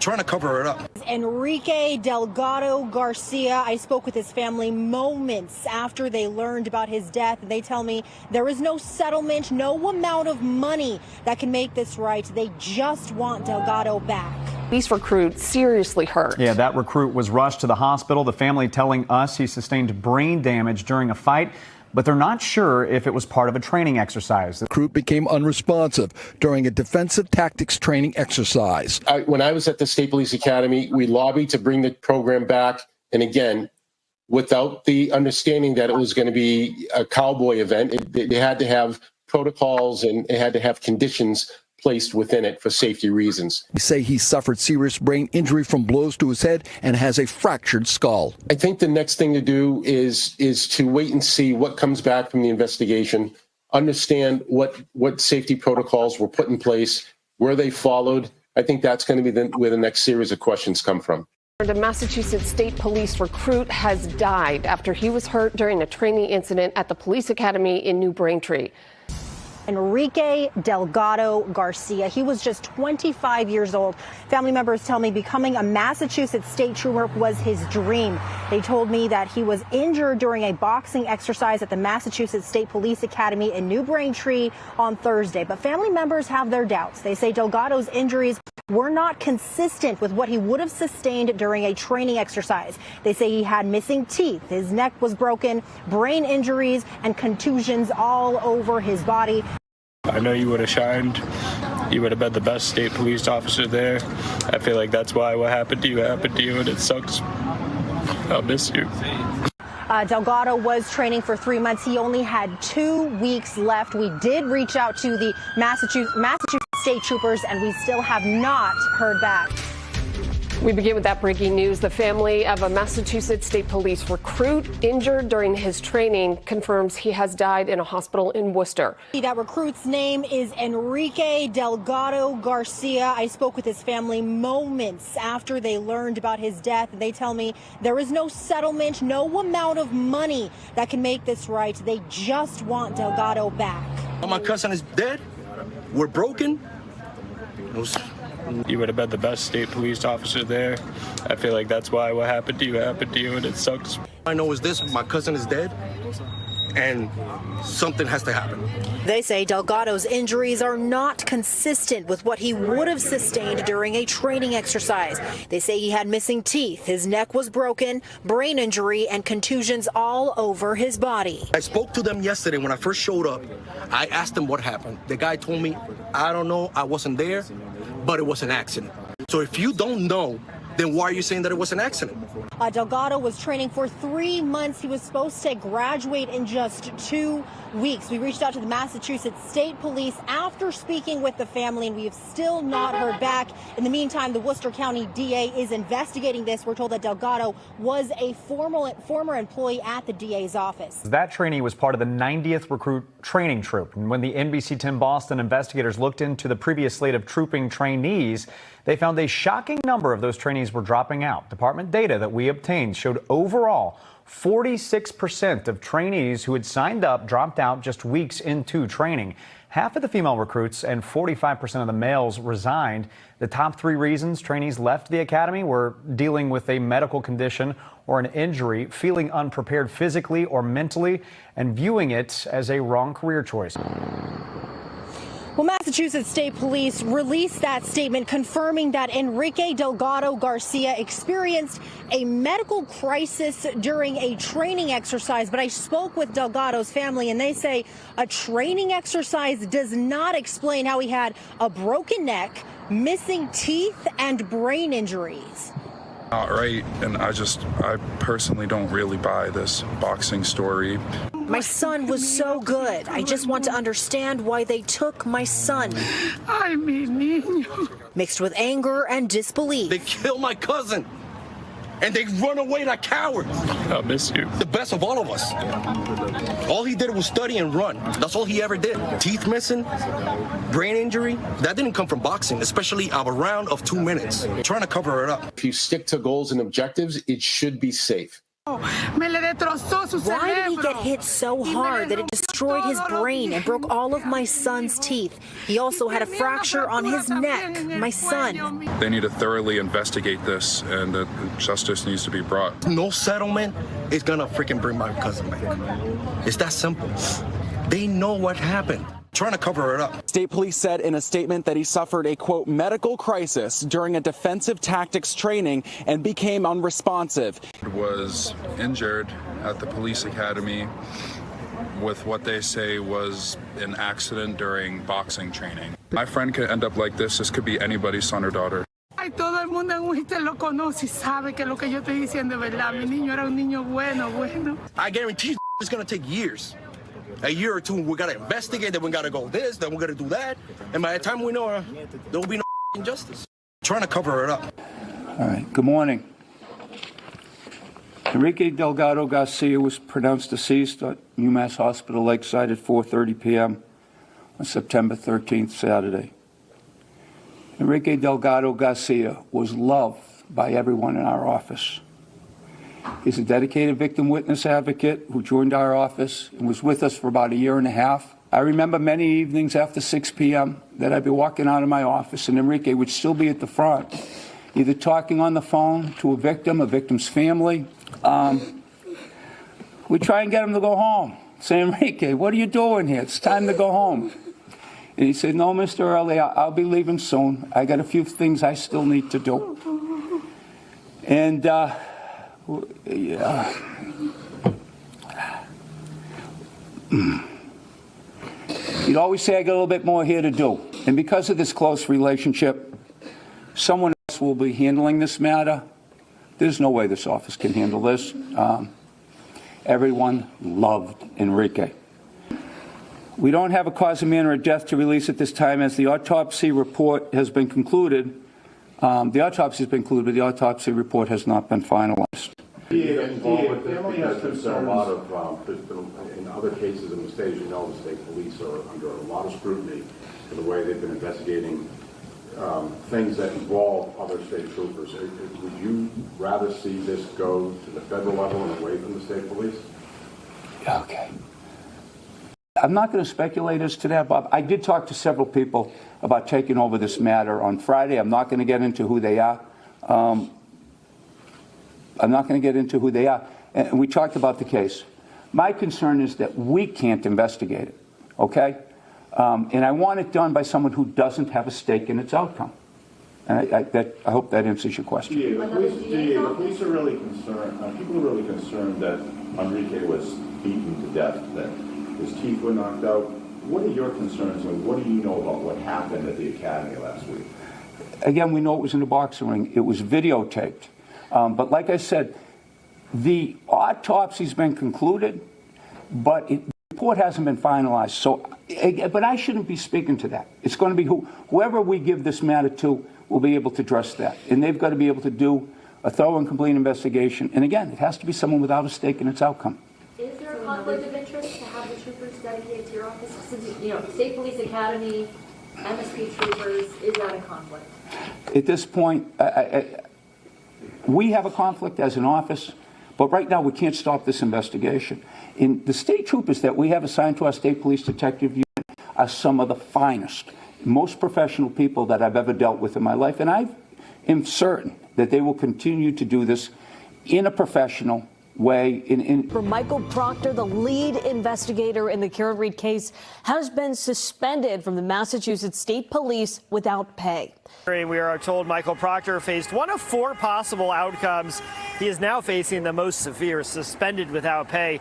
Trying to cover it up. Enrique Delgado-Garcia, I spoke with his family moments after they learned about his death. They tell me there is no settlement, no amount of money that can make this right. They just want Delgado back. Police recruit seriously hurt. Yeah, that recruit was rushed to the hospital. The family telling us he sustained brain damage during a fight, but they're not sure if it was part of a training exercise. The recruit became unresponsive during a defensive tactics training exercise. When I was at the State Police Academy, we lobbied to bring the program back. And again, without the understanding that it was going to be a cowboy event, they had to have protocols and it had to have conditions placed within it for safety reasons. They say he suffered serious brain injury from blows to his head and has a fractured skull. I think the next thing to do is to wait and see what comes back from the investigation, understand what safety protocols were put in place, where they followed. I think that's going to be where the next series of questions come from. A Massachusetts State Police recruit has died after he was hurt during a training incident at the police academy in New Braintree. Enrique Delgado-Garcia. He was just 25 years old. Family members tell me becoming a Massachusetts state trooper was his dream. They told me that he was injured during a boxing exercise at the Massachusetts State Police Academy in New Braintree on Thursday. But family members have their doubts. They say Delgado's injuries were not consistent with what he would have sustained during a training exercise. They say he had missing teeth, his neck was broken, brain injuries, and contusions all over his body. I know you would have shined. You would have been the best state police officer there. I feel like that's why what happened to you, and it sucks. I'll miss you. Delgado was training for 3 months. He only had 2 weeks left. We did reach out to the Massachusetts State Troopers, and we still have not heard back. We begin with that breaking news. The family of a Massachusetts State Police recruit injured during his training confirms he has died in a hospital in Worcester. That recruit's name is Enrique Delgado-Garcia. I spoke with his family moments after they learned about his death. They tell me there is no settlement, no amount of money that can make this right. They just want Delgado back. My cousin is dead. We're broken. You would have been the best state police officer there. I feel like that's why what happened to you, and it sucks. I know is this, my cousin is dead, and something has to happen. They say Delgado's injuries are not consistent with what he would have sustained during a training exercise. They say he had missing teeth, his neck was broken, brain injury, and contusions all over his body. I spoke to them yesterday when I first showed up. I asked them what happened. The guy told me, I don't know, I wasn't there, but it was an accident. So if you don't know, then why are you saying that it was an accident? Delgado was training for 3 months. He was supposed to graduate in just 2 weeks. We reached out to the Massachusetts State Police after speaking with the family, and we have still not heard back. In the meantime, the Worcester County DA is investigating this. We're told that Delgado was a former employee at the DA's office. That trainee was part of the 90th recruit training troop. And when the NBC 10 Boston investigators looked into the previous slate of trooping trainees, they found a shocking number of those trainees were dropping out. Department data that we obtained showed overall 46% of trainees who had signed up dropped out just weeks into training. Half of the female recruits and 45% of the males resigned. The top 3 reasons trainees left the academy were dealing with a medical condition or an injury, feeling unprepared physically or mentally, and viewing it as a wrong career choice. Well, Massachusetts State Police released that statement confirming that Enrique Delgado-Garcia experienced a medical crisis during a training exercise. But I spoke with Delgado's family, and they say a training exercise does not explain how he had a broken neck, missing teeth, and brain injuries. Not right, and I personally don't really buy this boxing story. My son was so good. I just want to understand why they took my son. Ay, mi niño. Mixed with anger and disbelief. They killed my cousin, and they run away like cowards. I'll miss you. The best of all of us. All he did was study and run. That's all he ever did. Teeth missing, brain injury. That didn't come from boxing, especially a round of 2 minutes. Trying to cover it up. If you stick to goals and objectives, it should be safe. Why did he get hit so hard that it destroyed his brain and broke all of my son's teeth? He also had a fracture on his neck, my son. They need to thoroughly investigate this, and justice needs to be brought. No settlement is gonna freaking bring my cousin back. It's that simple. They know what happened. Trying to cover it up. State police said in a statement that he suffered a, quote, medical crisis during a defensive tactics training and became unresponsive. Was injured at the police academy with what they say was an accident during boxing training. My friend could end up like this. This could be anybody's son or daughter. Todo el mundo en usted lo conoce y sabe que lo que yo estoy diciendo es verdad. Mi niño era un niño bueno. I guarantee you it's gonna take years. A year or two, we gotta investigate, then we gotta go this, then we gotta do that. And by the time we know, there will be no injustice. Trying to cover it up. All right, good morning. Enrique Delgado-Garcia was pronounced deceased at UMass Hospital Lakeside at 4:30 p.m. on September 13th, Saturday. Enrique Delgado-Garcia was loved by everyone in our office. He's a dedicated victim witness advocate who joined our office and was with us for about a year and a half. I remember many evenings after 6 p.m. that I'd be walking out of my office and Enrique would still be at the front, either talking on the phone to a victim's family. We'd try and get him to go home. Say, Enrique, what are you doing here? It's time to go home. And he said, no, Mr. Early, I'll be leaving soon. I got a few things I still need to do. And yeah. He'd always say, I got a little bit more here to do. And because of this close relationship, someone else will be handling this matter. There's no way this office can handle this. Everyone loved Enrique. We don't have a cause of manner of death to release at this time, as the autopsy report has been concluded. The autopsy has been concluded, but the autopsy report has not been finalized. There's a lot of, in other cases in the state, as you know, the state police are under a lot of scrutiny for the way they've been investigating things that involve other state troopers. Would you rather see this go to the federal level and away from the state police? Okay. I'm not going to speculate as to that, Bob. I did talk to several people about taking over this matter on Friday. I'm not going to get into who they are. And we talked about the case. My concern is that we can't investigate it, okay? And I want it done by someone who doesn't have a stake in its outcome. And I hope that answers your question. The police are really concerned, people are really concerned that Enrique was beaten to death, that his teeth were knocked out. What are your concerns, and what do you know about what happened at the academy last week? Again, we know it was in the boxing ring. It was videotaped. But like I said, the autopsy's been concluded, but the report hasn't been finalized. So, but I shouldn't be speaking to that. It's going to be whoever we give this matter to will be able to address that. And they've got to be able to do a thorough and complete investigation. And again, it has to be someone without a stake in its outcome. Is there a conflict of interest to have the troopers dedicated to your office? Since, you know, State Police Academy, MSP troopers, is that a conflict? At this point, we have a conflict as an office, but right now we can't stop this investigation. In the state troopers that we have assigned to our state police detective unit are some of the finest, most professional people that I've ever dealt with in my life, and I am certain that they will continue to do this in a professional way. For Michael Proctor, the lead investigator in the Karen Reed case, has been suspended from the Massachusetts State Police without pay. We are told Michael Proctor faced one of 4 possible outcomes. He is now facing the most severe, suspended without pay.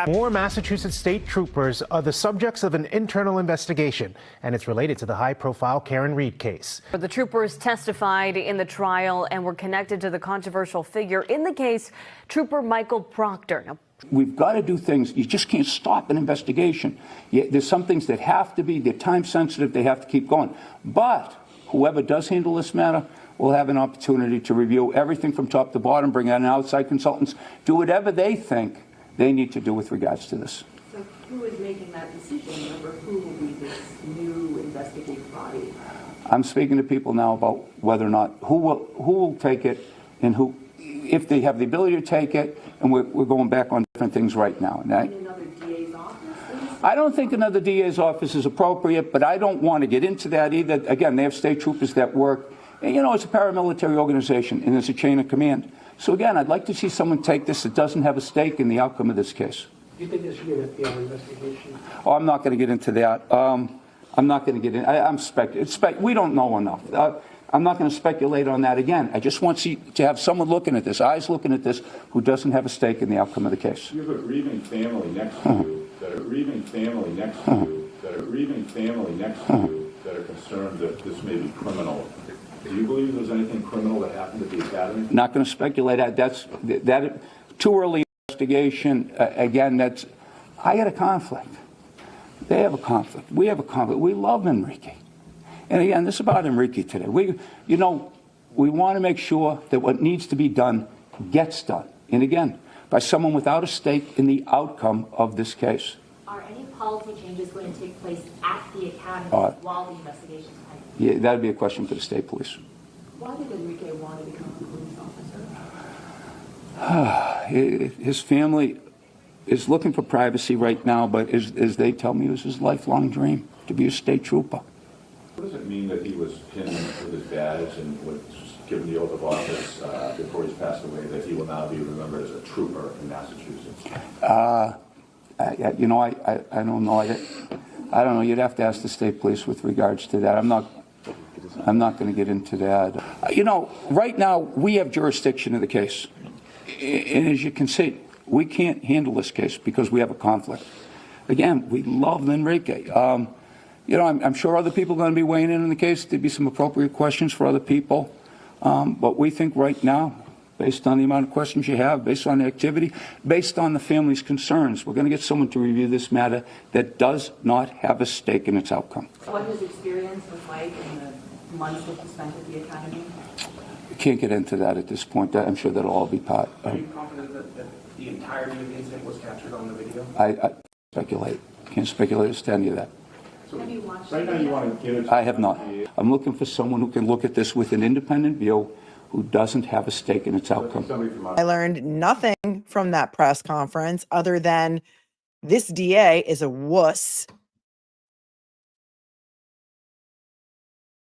More Massachusetts state troopers are the subjects of an internal investigation, and it's related to the high-profile Karen Reed case. The troopers testified in the trial and were connected to the controversial figure in the case, Trooper Michael Proctor. Now, we've got to do things. You just can't stop an investigation. There's some things that have to be, they're time sensitive, they have to keep going. But whoever does handle this matter will have an opportunity to review everything from top to bottom, bring in outside consultants, do whatever they think they need to do with regards to this. So who is making that decision over who will be this new investigative body? I'm speaking to people now about whether or not who will take it and who, if they have the ability to take it, and we're going back on different things right now. And Another DA's office? I don't think another DA's office is appropriate, but I don't want to get into that either. Again, they have state troopers that work. And, it's a paramilitary organization, and it's a chain of command. So again, I'd like to see someone take this that doesn't have a stake in the outcome of this case. Do you think there should be an FBI investigation? Oh, I'm not going to get into that. I'm not going to get in. I'm we don't know enough. I'm not going to speculate on that again. I just want to have someone looking at this, eyes looking at this, who doesn't have a stake in the outcome of the case. You have a grieving family next to you, that are grieving family next to you, that are grieving family next to you, that are concerned that this may be criminal. Do you believe there's anything criminal that happened at the academy? Not going to speculate. That's too early investigation. Again, I had a conflict. They have a conflict. We have a conflict. We love Enrique. And again, this is about Enrique today. We want to make sure that what needs to be done gets done. And again, by someone without a stake in the outcome of this case. Are any policy changes going to take place at the academy while the investigation is pending? Yeah, that would be a question for the state police. Why did Enrique want to become a police officer? His family is looking for privacy right now, but as they tell me, it was his lifelong dream to be a state trooper. What does it mean that he was pinned with his badge and was given the oath of office before he's passed away, that he will now be remembered as a trooper in Massachusetts? I don't know. I don't know. You'd have to ask the state police with regards to that. I'm not going to get into that. Right now we have jurisdiction of the case, and as you can see, we can't handle this case because we have a conflict. Again, we love Enrique. I'm sure other people are going to be weighing in on the case. There'd be some appropriate questions for other people. But we think right now, based on the amount of questions you have, based on the activity, based on the family's concerns, we're going to get someone to review this matter that does not have a stake in its outcome. What his experience was like in the months that he spent at the academy? We can't get into that at this point. I'm sure that'll all be part of. Are you confident that the entirety of the incident was captured on the video? I speculate. Can't speculate as to any of that. Have you watched right now you want to get I have not. I'm looking for someone who can look at this with an independent view, who doesn't have a stake in its outcome. I learned nothing from that press conference other than this DA is a wuss.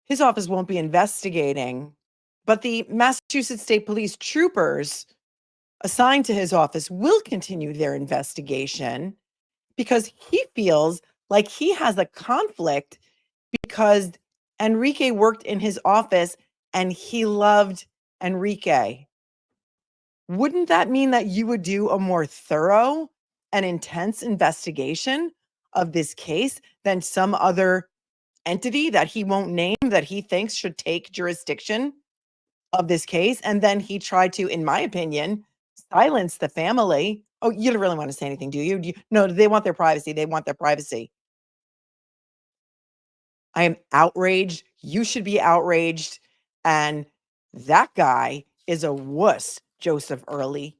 His office won't be investigating, but the Massachusetts State Police troopers assigned to his office will continue their investigation because he feels like he has a conflict because Enrique worked in his office and he loved Enrique. Wouldn't that mean that you would do a more thorough and intense investigation of this case than some other entity that he won't name that he thinks should take jurisdiction of this case? And then he tried to, in my opinion, silence the family. Oh, you don't really want to say anything, do you? No, they want their privacy. They want their privacy. I am outraged. You should be outraged. And that guy is a wuss, Joseph Early.